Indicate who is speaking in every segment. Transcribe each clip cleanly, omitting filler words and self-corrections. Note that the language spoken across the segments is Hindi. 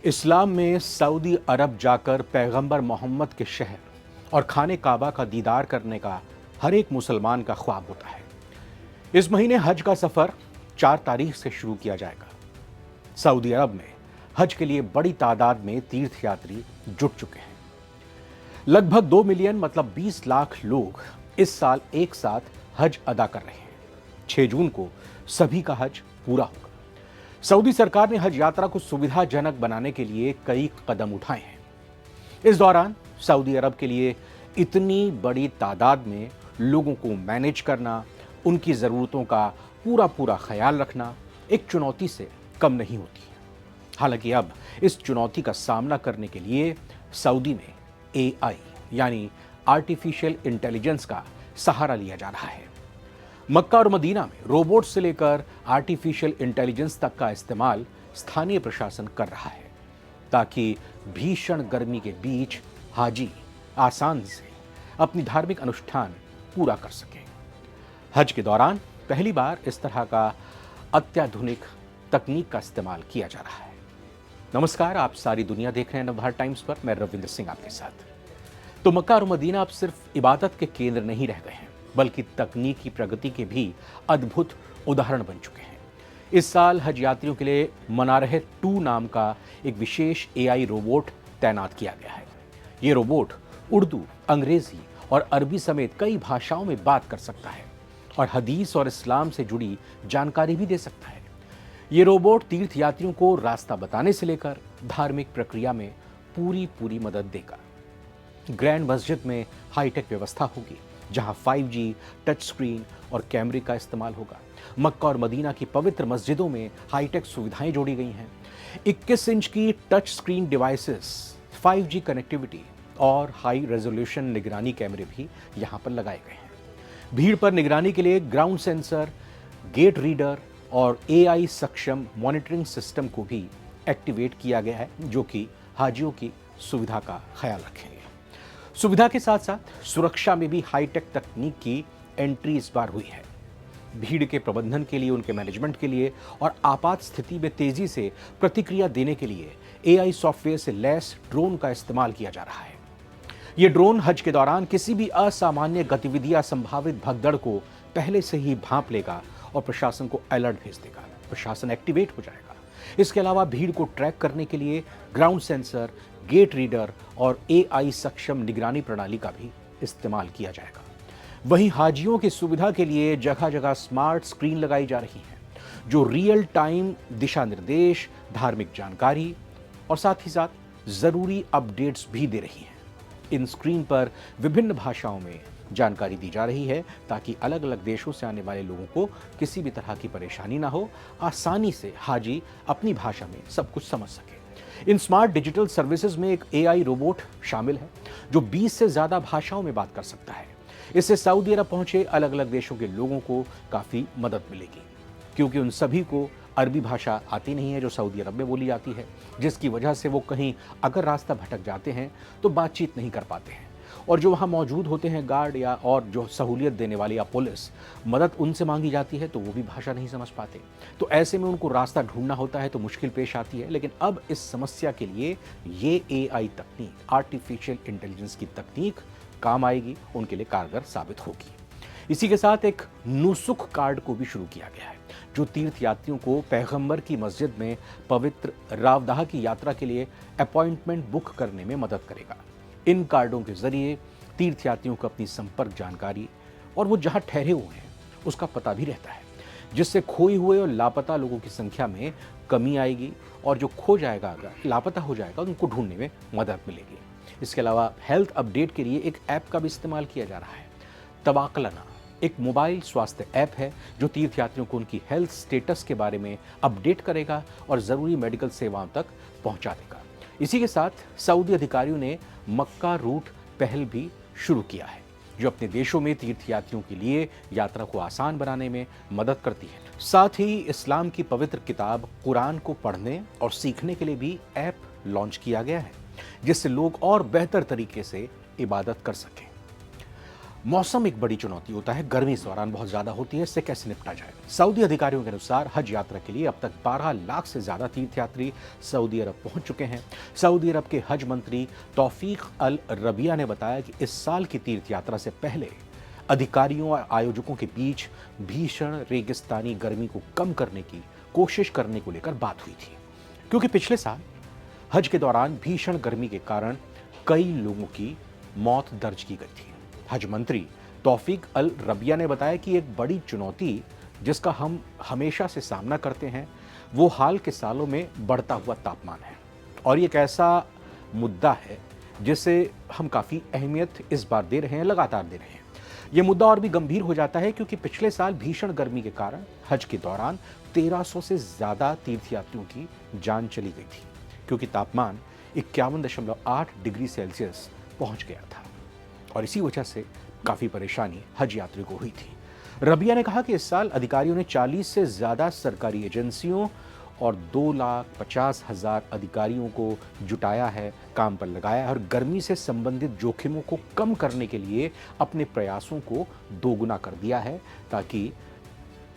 Speaker 1: इस्लाम में सऊदी अरब जाकर पैगंबर मोहम्मद के शहर और खाने काबा का दीदार करने का हर एक मुसलमान का ख्वाब होता है। इस महीने हज का सफर 4 तारीख से शुरू किया जाएगा। सऊदी अरब में हज के लिए बड़ी तादाद में तीर्थयात्री जुट चुके हैं। लगभग 2 मिलियन मतलब 20 लाख लोग इस साल एक साथ हज अदा कर रहे हैं। 6 जून को सभी का हज पूरा होगा। सऊदी सरकार ने हज यात्रा को सुविधाजनक बनाने के लिए कई कदम उठाए हैं। इस दौरान सऊदी अरब के लिए इतनी बड़ी तादाद में लोगों को मैनेज करना, उनकी ज़रूरतों का पूरा ख्याल रखना एक चुनौती से कम नहीं होती है। हालांकि अब इस चुनौती का सामना करने के लिए सऊदी में AI यानी आर्टिफिशियल इंटेलिजेंस का सहारा लिया जा रहा है। मक्का और मदीना में रोबोट से लेकर आर्टिफिशियल इंटेलिजेंस तक का इस्तेमाल स्थानीय प्रशासन कर रहा है, ताकि भीषण गर्मी के बीच हाजी आसान से अपनी धार्मिक अनुष्ठान पूरा कर सके। हज के दौरान पहली बार इस तरह का अत्याधुनिक तकनीक का इस्तेमाल किया जा रहा है। नमस्कार, आप सारी दुनिया देख रहे हैं नवभारत टाइम्स पर। मैं रविंद्र सिंह आपके साथ। तो मक्का और मदीना अब सिर्फ इबादत के केंद्र नहीं रह गए हैं, बल्कि तकनीकी प्रगति के भी अद्भुत उदाहरण बन चुके हैं। इस साल हज यात्रियों के लिए मनारह 2 नाम का एक विशेष AI रोबोट तैनात किया गया है। ये रोबोट उर्दू, अंग्रेजी और अरबी समेत कई भाषाओं में बात कर सकता है और हदीस और इस्लाम से जुड़ी जानकारी भी दे सकता है। ये रोबोट तीर्थयात्रियों को रास्ता बताने से लेकर धार्मिक प्रक्रिया में पूरी मदद देगा। ग्रैंड मस्जिद में हाईटेक व्यवस्था होगी, जहां 5G, टच स्क्रीन और कैमरे का इस्तेमाल होगा। मक्का और मदीना की पवित्र मस्जिदों में हाईटेक सुविधाएं जोड़ी गई हैं। 21 इंच की touch screen devices, 5G connectivity और हाई रेजोल्यूशन निगरानी कैमरे भी यहां पर लगाए गए हैं। भीड़ पर निगरानी के लिए ग्राउंड सेंसर, गेट रीडर और AI सक्षम मॉनिटरिंग सिस्टम को भी एक्टिवेट किया गया है, जो कि हाजियों की सुविधा का ख्याल रखेंगे। सुविधा के साथ साथ सुरक्षा में भी हाईटेक तकनीक की एंट्री इस बार हुई है। भीड़ के प्रबंधन के लिए, उनके मैनेजमेंट के लिए और आपात स्थिति में तेजी से प्रतिक्रिया देने के लिए AI सॉफ्टवेयर से लैस ड्रोन का इस्तेमाल किया जा रहा है। ये ड्रोन हज के दौरान किसी भी असामान्य गतिविधि या संभावित भगदड़ को पहले से ही भांप लेगा और प्रशासन को अलर्ट भेज देगा। प्रशासन एक्टिवेट हो जाएगा। इसके अलावा भीड़ को ट्रैक करने के लिए ग्राउंड सेंसर, गेट रीडर और AI सक्षम निगरानी प्रणाली का भी इस्तेमाल किया जाएगा। वहीं हाजियों की सुविधा के लिए जगह जगह स्मार्ट स्क्रीन लगाई जा रही हैं, जो रियल टाइम दिशा निर्देश, धार्मिक जानकारी और साथ ही साथ जरूरी अपडेट्स भी दे रही हैं। इन स्क्रीन पर विभिन्न भाषाओं में जानकारी दी जा रही है, ताकि अलग अलग देशों से आने वाले लोगों को किसी भी तरह की परेशानी ना हो, आसानी से हाजी अपनी भाषा में सब कुछ समझ सके। इन स्मार्ट डिजिटल सर्विसेज में एक AI रोबोट शामिल है, जो 20 से ज्यादा भाषाओं में बात कर सकता है। इससे सऊदी अरब पहुंचे अलग अलग देशों के लोगों को काफी मदद मिलेगी, क्योंकि उन सभी को अरबी भाषा आती नहीं है जो सऊदी अरब में बोली जाती है, जिसकी वजह से वो कहीं अगर रास्ता भटक जाते हैं तो बातचीत नहीं कर पाते हैं। और जो वहाँ मौजूद होते हैं गार्ड या और जो सहूलियत देने वाली या पुलिस, मदद उनसे मांगी जाती है तो वो भी भाषा नहीं समझ पाते। तो ऐसे में उनको रास्ता ढूंढना होता है, तो मुश्किल पेश आती है। लेकिन अब इस समस्या के लिए ये AI तकनीक, आर्टिफिशियल इंटेलिजेंस की तकनीक काम आएगी, उनके लिए कारगर साबित होगी। इसी के साथ एक नुसुख कार्ड को भी शुरू किया गया है, जो तीर्थयात्रियों को पैगंबर की मस्जिद में पवित्र रावदाह की यात्रा के लिए अपॉइंटमेंट बुक करने में मदद करेगा। इन कार्डों के जरिए तीर्थयात्रियों को अपनी संपर्क जानकारी और वो जहां ठहरे हुए हैं उसका पता भी रहता है, जिससे खोए हुए और लापता लोगों की संख्या में कमी आएगी और जो खो जाएगा, अगर लापता हो जाएगा, उनको ढूंढने में मदद मिलेगी। इसके अलावा हेल्थ अपडेट के लिए एक ऐप का भी इस्तेमाल किया जा रहा है। तवाक्लना एक मोबाइल स्वास्थ्य ऐप है, जो तीर्थयात्रियों को उनकी हेल्थ स्टेटस के बारे में अपडेट करेगा और ज़रूरी मेडिकल सेवाओं तक पहुंचा देगा। इसी के साथ सऊदी अधिकारियों ने मक्का रूट पहल भी शुरू किया है, जो अपने देशों में तीर्थयात्रियों के लिए यात्रा को आसान बनाने में मदद करती है। साथ ही इस्लाम की पवित्र किताब कुरान को पढ़ने और सीखने के लिए भी ऐप लॉन्च किया गया है, जिससे लोग और बेहतर तरीके से इबादत कर सकें। मौसम एक बड़ी चुनौती होता है, गर्मी इस दौरान बहुत ज्यादा होती है, इससे कैसे निपटा जाए। सऊदी अधिकारियों के अनुसार हज यात्रा के लिए अब तक 12 लाख से ज्यादा तीर्थयात्री सऊदी अरब पहुंच चुके हैं। सऊदी अरब के हज मंत्री तौफीक अल रबिया ने बताया कि इस साल की तीर्थ यात्रा से पहले अधिकारियों और आयोजकों के बीच भीषण रेगिस्तानी गर्मी को कम करने की कोशिश करने को लेकर बात हुई थी, क्योंकि पिछले साल हज के दौरान भीषण गर्मी के कारण कई लोगों की मौत दर्ज की गई थी। हज मंत्री तौफीक अल रबिया ने बताया कि एक बड़ी चुनौती जिसका हम हमेशा से सामना करते हैं वो हाल के सालों में बढ़ता हुआ तापमान है, और ये एक ऐसा मुद्दा है जिसे हम काफ़ी अहमियत इस बार दे रहे हैं, लगातार दे रहे हैं। ये मुद्दा और भी गंभीर हो जाता है क्योंकि पिछले साल भीषण गर्मी के कारण हज के दौरान 1300 से ज़्यादा तीर्थयात्रियों की जान चली गई थी, क्योंकि तापमान 51.8 डिग्री सेल्सियस पहुंच गया था, और इसी वजह से काफ़ी परेशानी हज यात्री को हुई थी। रबिया ने कहा कि इस साल अधिकारियों ने 40 से ज़्यादा सरकारी एजेंसियों और 2,50,000 अधिकारियों को जुटाया है, काम पर लगाया है, और गर्मी से संबंधित जोखिमों को कम करने के लिए अपने प्रयासों को दोगुना कर दिया है, ताकि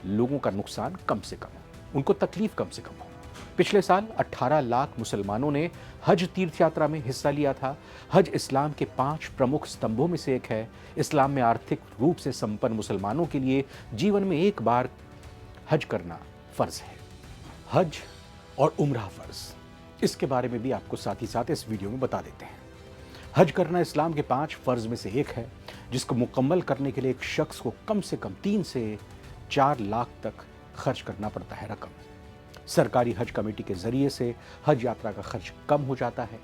Speaker 1: लोगों का नुकसान कम से कम हो, उनको तकलीफ कम से कम हो। पिछले साल 18 लाख मुसलमानों ने हज तीर्थ यात्रा में हिस्सा लिया था। हज इस्लाम के 5 प्रमुख स्तंभों में से एक है। इस्लाम में आर्थिक रूप से संपन्न मुसलमानों के लिए जीवन में एक बार हज करना फर्ज है। हज और उम्रा फर्ज, इसके बारे में भी आपको साथ ही साथ इस वीडियो में बता देते हैं। हज करना इस्लाम के 5 फर्ज में से एक है, जिसको मुकम्मल करने के लिए एक शख्स को कम से कम 3 से 4 लाख तक खर्च करना पड़ता है रकम। सरकारी हज कमेटी के जरिए से हज यात्रा का खर्च कम हो जाता है,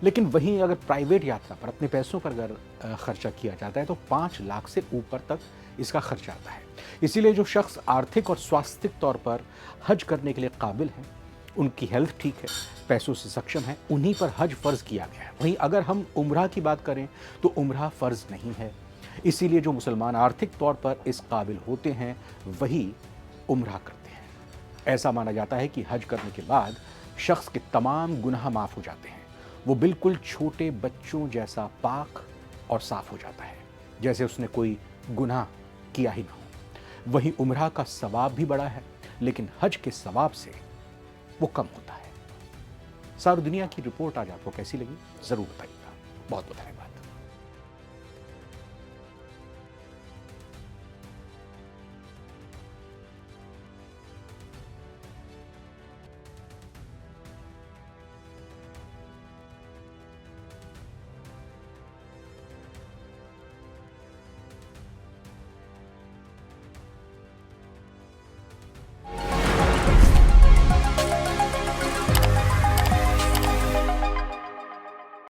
Speaker 1: लेकिन वहीं अगर प्राइवेट यात्रा पर अपने पैसों पर अगर खर्चा किया जाता है तो 5 लाख से ऊपर तक इसका खर्चा आता है। इसीलिए जो शख्स आर्थिक और स्वास्थ्यिक तौर पर हज करने के लिए काबिल हैं, उनकी हेल्थ ठीक है, पैसों से सक्षम है, उन्हीं पर हज फ़र्ज़ किया गया है। वहीं अगर हम उम्रा की बात करें तो उम्रा फ़र्ज़ नहीं है, इसीलिए जो मुसलमान आर्थिक तौर पर इस काबिल होते हैं वही उम्रा करते हैं। ऐसा माना जाता है कि हज करने के बाद शख्स के तमाम गुनाह माफ़ हो जाते हैं, वो बिल्कुल छोटे बच्चों जैसा पाक और साफ़ हो जाता है, जैसे उसने कोई गुनाह किया ही ना हो। वहीं उम्रा का सवाब भी बड़ा है, लेकिन हज के सवाब से वो कम होता है। सारी दुनिया की रिपोर्ट आज आपको कैसी लगी ज़रूर बताइएगा। बहुत बहुत धन्यवाद।